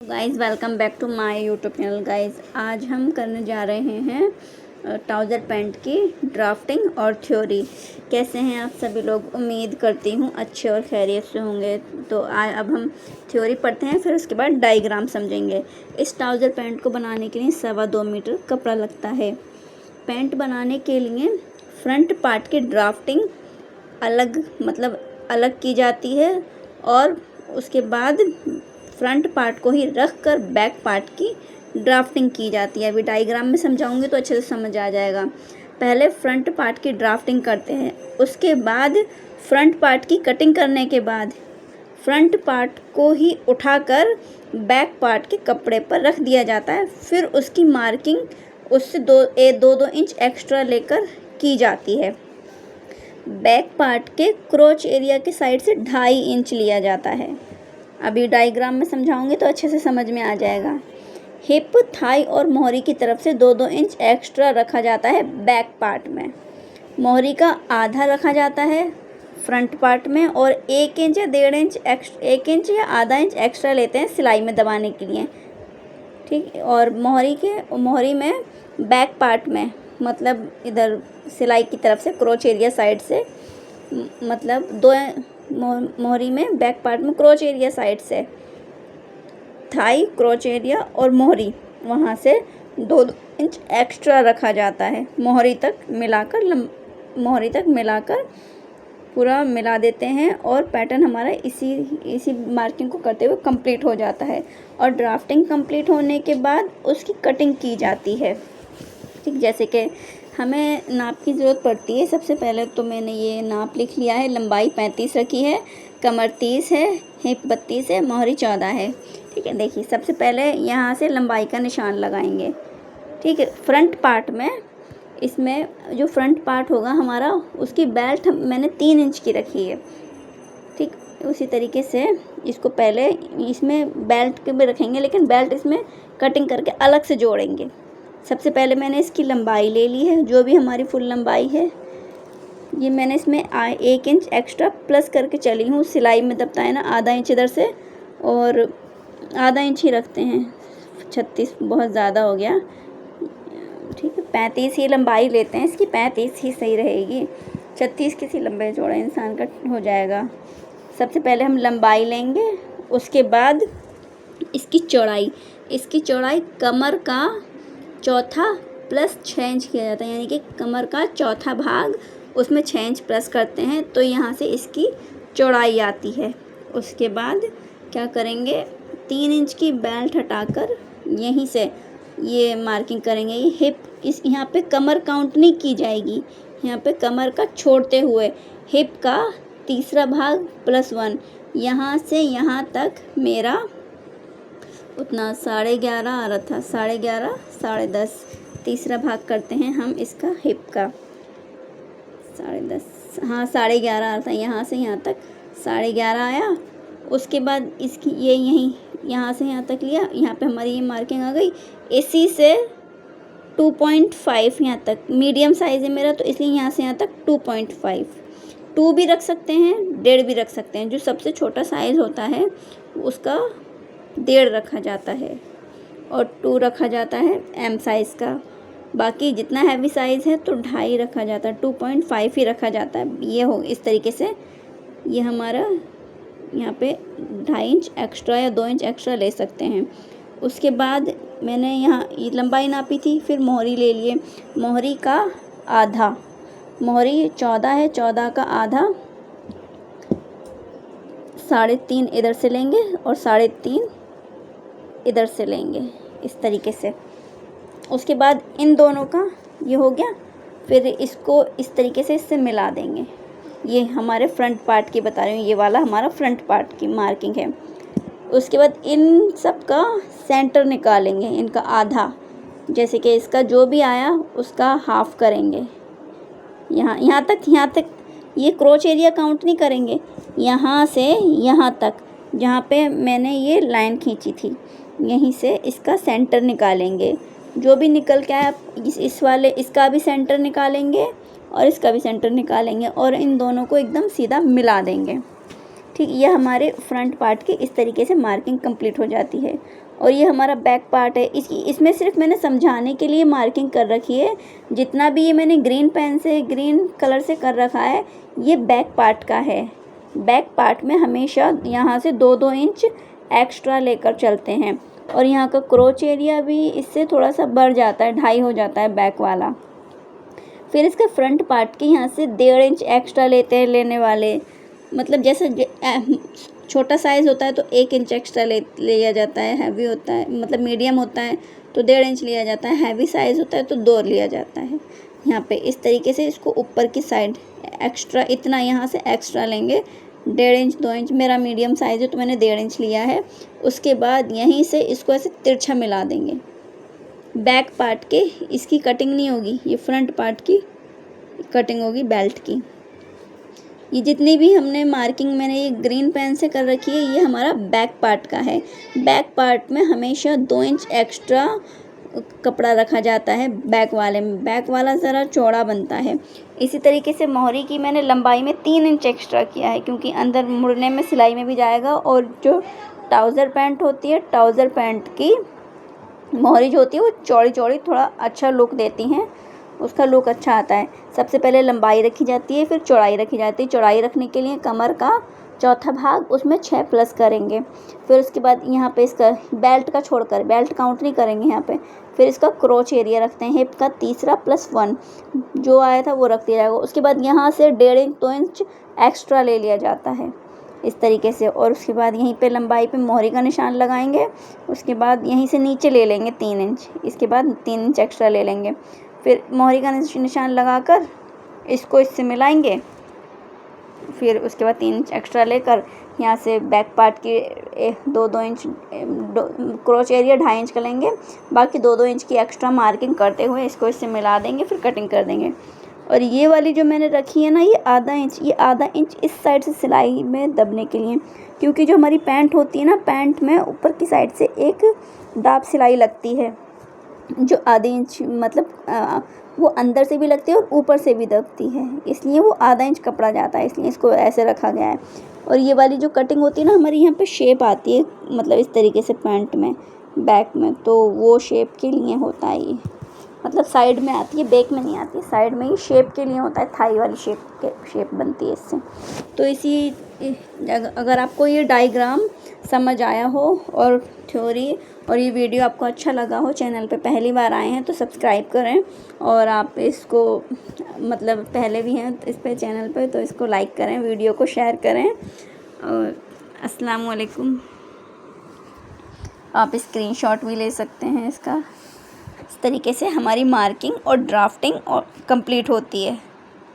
Guys welcome back to my YouTube channel. Guys आज हम करने जा रहे हैं ट्राउज़र पैंट की ड्राफ्टिंग और थ्योरी। कैसे हैं आप सभी लोग? उम्मीद करती हूँ अच्छे और खैरियत से होंगे। तो अब हम थ्योरी पढ़ते हैं, फिर उसके बाद डायग्राम समझेंगे। इस ट्राउज़र पैंट को बनाने के लिए 2.25 मीटर कपड़ा लगता है। पैंट बनाने के लिए फ्रंट पार्ट की ड्राफ्टिंग अलग की जाती है और उसके बाद फ्रंट पार्ट को ही रख कर बैक पार्ट की ड्राफ्टिंग की जाती है। अभी डायग्राम में समझाऊंगी तो अच्छे से समझ आ जाएगा। पहले फ्रंट पार्ट की ड्राफ्टिंग करते हैं, उसके बाद फ्रंट पार्ट की कटिंग करने के बाद फ्रंट पार्ट को ही उठाकर बैक पार्ट के कपड़े पर रख दिया जाता है। फिर उसकी मार्किंग उससे दो इंच एक्स्ट्रा लेकर की जाती है। बैक पार्ट के क्रोच एरिया के साइड से 2.5 इंच लिया जाता है। अभी डायग्राम में समझाऊंगी तो अच्छे से समझ में आ जाएगा। हिप, थाई और मोहरी की तरफ से 2-2 इंच एक्स्ट्रा रखा जाता है बैक पार्ट में। मोहरी का आधा रखा जाता है फ्रंट पार्ट में और 1 इंच या 1.5 इंच या आधा इंच एक्स्ट्रा लेते हैं सिलाई में दबाने के लिए। ठीक, और मोहरी में बैक पार्ट में मतलब इधर सिलाई की तरफ से क्रोच एरिया साइड से मतलब मोहरी में बैक पार्ट में क्रोच एरिया साइड से थाई, क्रोच एरिया और मोहरी वहाँ से 2 इंच एक्स्ट्रा रखा जाता है। मोहरी तक मिलाकर पूरा मिला देते हैं और पैटर्न हमारा इसी मार्किंग को करते हुए कंप्लीट हो जाता है। और ड्राफ्टिंग कंप्लीट होने के बाद उसकी कटिंग की जाती है। ठीक, जैसे कि हमें नाप की ज़रूरत पड़ती है। सबसे पहले तो मैंने ये नाप लिख लिया है। लंबाई 35 रखी है, कमर 30 है, हिप 32 है, मोहरी 14 है। ठीक है, देखिए सबसे पहले यहाँ से लंबाई का निशान लगाएंगे। ठीक है, फ्रंट पार्ट में इसमें जो फ्रंट पार्ट होगा हमारा, उसकी बेल्ट मैंने 3 इंच की रखी है। ठीक, उसी तरीके से इसको पहले इसमें बेल्ट के भी रखेंगे, लेकिन बेल्ट इसमें कटिंग करके अलग से जोड़ेंगे। सबसे पहले मैंने इसकी लंबाई ले ली है, जो भी हमारी फुल लंबाई है। ये मैंने इसमें 1 इंच एक्स्ट्रा प्लस करके चली हूँ। सिलाई में दबता है ना, आधा इंच इधर से और आधा इंच ही रखते हैं। 36 बहुत ज़्यादा हो गया। ठीक है, 35 ही लंबाई लेते हैं इसकी, 35 ही सही रहेगी। 36 किसी लंबे चौड़ा इंसान का हो जाएगा। सबसे पहले हम लंबाई लेंगे, उसके बाद इसकी चौड़ाई कमर का चौथा प्लस 6 इंच किया जाता है, यानी कि कमर का चौथा भाग उसमें 6 इंच प्लस करते हैं तो यहाँ से इसकी चौड़ाई आती है। उसके बाद क्या करेंगे, 3 इंच की बेल्ट हटाकर यहीं से ये मार्किंग करेंगे। ये हिप यहाँ पे कमर काउंट नहीं की जाएगी, यहाँ पे कमर का छोड़ते हुए हिप का तीसरा भाग +1, यहाँ से यहाँ तक मेरा उतना 11.5 आ रहा था, 11.5 10.5 तीसरा भाग करते हैं हम इसका हिप का 10.5, हाँ 11.5 आ रहा था। यहाँ से यहाँ तक 11.5 आया। उसके बाद इसकी यहाँ से यहाँ तक लिया, यहाँ पे हमारी ये मार्किंग आ गई। इसी से 2.5 यहाँ तक, मीडियम साइज़ है मेरा तो इसलिए यहाँ से यहाँ तक 2.5, 2 भी रख सकते हैं, 1.5 भी रख सकते हैं। जो सबसे छोटा साइज़ होता है उसका 1.5 रखा जाता है और 2 रखा जाता है M साइज़ का। बाकी जितना हैवी साइज़ है तो 2.5 रखा जाता है, 2.5 ही रखा जाता है। ये हो इस तरीके से ये हमारा यहाँ पे 2.5 इंच एक्स्ट्रा या 2 इंच एक्स्ट्रा ले सकते हैं। उसके बाद मैंने यहाँ लंबाई नापी थी, फिर मोहरी ले लिए। मोहरी का आधा, मोहरी 14 है, 14 का आधा 3.5 इधर से लेंगे और 3.5 इधर से लेंगे इस तरीके से। उसके बाद इन दोनों का ये हो गया, फिर इसको इस तरीके से इससे मिला देंगे। ये हमारे फ्रंट पार्ट की बता रही हूँ, ये वाला हमारा फ्रंट पार्ट की मार्किंग है। उसके बाद इन सब का सेंटर निकालेंगे, इनका आधा, जैसे कि इसका जो भी आया उसका हाफ करेंगे। यहाँ तक ये क्रोच एरिया काउंट नहीं करेंगे, यहाँ से यहाँ तक जहाँ पे मैंने ये लाइन खींची थी, यहीं से इसका सेंटर निकालेंगे। जो भी निकल के आया इसका भी सेंटर निकालेंगे और इसका भी सेंटर निकालेंगे और इन दोनों को एकदम सीधा मिला देंगे। ठीक, यह हमारे फ्रंट पार्ट की इस तरीके से मार्किंग कंप्लीट हो जाती है। और ये हमारा बैक पार्ट है। इसमें सिर्फ मैंने समझाने के लिए मार्किंग कर रखी है। जितना भी ये मैंने ग्रीन पेन से ग्रीन कलर से कर रखा है ये बैक पार्ट का है। बैक पार्ट में हमेशा यहाँ से 2-2 इंच एक्स्ट्रा लेकर चलते हैं और यहाँ का क्रोच एरिया भी इससे थोड़ा सा बढ़ जाता है, 2.5 हो जाता है बैक वाला। फिर इसका फ्रंट पार्ट के यहाँ से 1.5 इंच एक्स्ट्रा लेते हैं लेने वाले, मतलब जैसे छोटा साइज़ होता है तो 1 इंच एक्स्ट्रा लिया जाता है, हैवी होता है मतलब मीडियम होता है तो 1.5 इंच लिया जाता है, हैवी साइज़ होता है तो 2 लिया जाता है। यहाँ पे इस तरीके से इसको ऊपर की साइड एक्स्ट्रा इतना यहाँ से एक्स्ट्रा लेंगे, 1.5 इंच 2 इंच, मेरा मीडियम साइज़ है तो मैंने 1.5 इंच लिया है। उसके बाद यहीं से इसको ऐसे तिरछा मिला देंगे। बैक पार्ट के इसकी कटिंग नहीं होगी, ये फ्रंट पार्ट की कटिंग होगी बेल्ट की। ये जितनी भी हमने मार्किंग मैंने ये ग्रीन पेन से कर रखी है ये हमारा बैक पार्ट का है। बैक पार्ट में हमेशा 2 इंच एक्स्ट्रा कपड़ा रखा जाता है बैक वाले में, बैक वाला ज़रा चौड़ा बनता है। इसी तरीके से मोहरी की मैंने लंबाई में 3 इंच एक्स्ट्रा किया है क्योंकि अंदर मुड़ने में सिलाई में भी जाएगा। और जो ट्राउज़र पैंट होती है, ट्राउज़र पैंट की मोहरी जो होती है वो चौड़ी चौड़ी थोड़ा अच्छा लुक देती हैं, उसका लुक अच्छा आता है। सबसे पहले लंबाई रखी जाती है फिर चौड़ाई रखी जाती है। चौड़ाई रखने के लिए कमर का चौथा भाग उसमें 6 प्लस करेंगे। फिर उसके बाद यहाँ पे इसका बेल्ट का छोड़कर, बेल्ट काउंट नहीं करेंगे यहाँ पे। फिर इसका क्रोच एरिया रखते हैं, हिप का तीसरा +1 जो आया था वो रख दिया जाएगा। उसके बाद यहाँ से 1.5 इंच 2 इंच एक्स्ट्रा ले लिया जाता है इस तरीके से। और उसके बाद यहीं पे लंबाई पे मोहरी का निशान लगाएंगे। उसके बाद यहीं से नीचे ले लेंगे 3 इंच, इसके बाद 3 इंच एक्स्ट्रा ले लेंगे। फिर मोहरी का निशान लगाकर इसको इससे मिलाएंगे। फिर उसके बाद 3 इंच एक्स्ट्रा लेकर यहाँ से बैक पार्ट की 2-2 इंच क्रोच एरिया 2.5 इंच का लेंगे, बाकी 2-2 इंच की एक्स्ट्रा मार्किंग करते हुए इसको इससे मिला देंगे, फिर कटिंग कर देंगे। और ये वाली जो मैंने रखी है ना ये आधा इंच इस साइड से सिलाई में दबने के लिए, क्योंकि जो हमारी पैंट होती है ना, पैंट में ऊपर की साइड से एक दाब सिलाई लगती है जो आधे इंच मतलब वो अंदर से भी लगती है और ऊपर से भी दबती है, इसलिए वो आधा इंच कपड़ा जाता है, इसलिए इसको ऐसे रखा गया है। और ये वाली जो कटिंग होती है ना हमारी यहाँ पे शेप आती है मतलब इस तरीके से पैंट में बैक में, तो वो शेप के लिए होता है ये, मतलब साइड में आती है बैक में नहीं आती, साइड में ही शेप के लिए होता है, थाई वाली शेप बनती है इससे। तो इसी अगर आपको ये डायग्राम समझ आया हो और थ्योरी और ये वीडियो आपको अच्छा लगा हो, चैनल पे पहली बार आए हैं तो सब्सक्राइब करें। और आप इसको मतलब पहले भी हैं इस पे चैनल पे तो इसको लाइक करें, वीडियो को शेयर करें। और अस्सलाम वालेकुम। आप स्क्रीनशॉट भी ले सकते हैं इसका। इस तरीके से हमारी मार्किंग और ड्राफ्टिंग और कंप्लीट होती है।